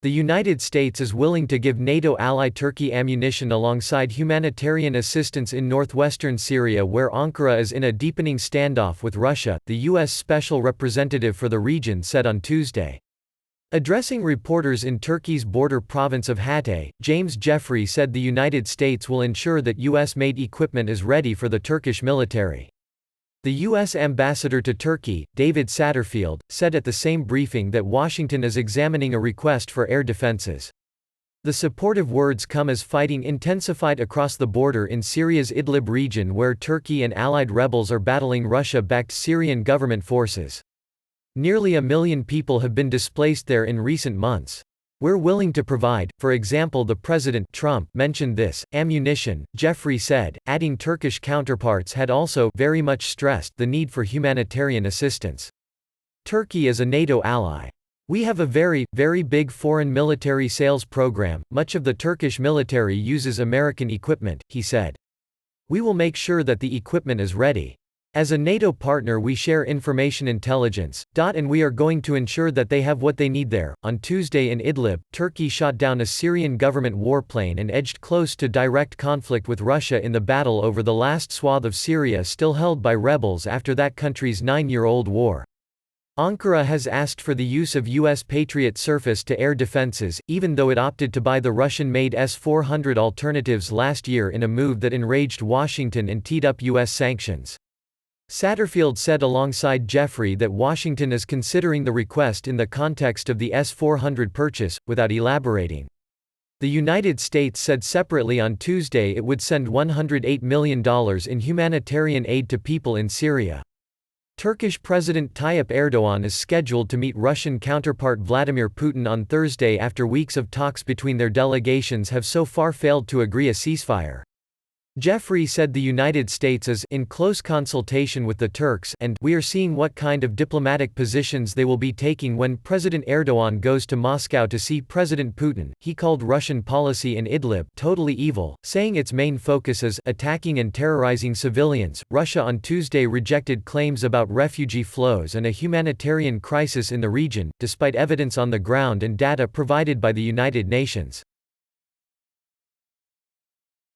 The United States is willing to give NATO ally Turkey ammunition alongside humanitarian assistance in northwestern Syria, where Ankara is in a deepening standoff with Russia, the U.S. Special Representative for the region said on Tuesday. Addressing reporters in Turkey's border province of Hatay, James Jeffrey said the United States will ensure that U.S.-made equipment is ready for the Turkish military. The U.S. ambassador to Turkey, David Satterfield, said at the same briefing that Washington is examining a request for air defenses. The supportive words come as fighting intensified across the border in Syria's Idlib region, where Turkey and allied rebels are battling Russia-backed Syrian government forces. Nearly 1 million people have been displaced there in recent months. We're willing to provide, for example, the President Trump mentioned this ammunition, Jeffrey said, adding Turkish counterparts had also very much stressed the need for humanitarian assistance. Turkey is a NATO ally. We have a very, very big foreign military sales program. Much of the Turkish military uses American equipment, he said. We will make sure that the equipment is ready. As a NATO partner, we share information intelligence, and we are going to ensure that they have what they need there. On Tuesday in Idlib, Turkey shot down a Syrian government warplane and edged close to direct conflict with Russia in the battle over the last swath of Syria still held by rebels after that country's 9-year-old war. Ankara has asked for the use of U.S. Patriot surface-to-air defenses, even though it opted to buy the Russian-made S-400 alternatives last year in a move that enraged Washington and teed up U.S. sanctions. Satterfield said alongside Jeffrey that Washington is considering the request in the context of the S-400 purchase, without elaborating. The United States said separately on Tuesday it would send $108 million in humanitarian aid to people in Syria. Turkish President Tayyip Erdogan is scheduled to meet Russian counterpart Vladimir Putin on Thursday after weeks of talks between their delegations have so far failed to agree a ceasefire. Jeffrey said the United States is in close consultation with the Turks and we are seeing what kind of diplomatic positions they will be taking when President Erdogan goes to Moscow to see President Putin. He called Russian policy in Idlib totally evil, saying its main focus is attacking and terrorizing civilians. Russia on Tuesday rejected claims about refugee flows and a humanitarian crisis in the region, despite evidence on the ground and data provided by the United Nations.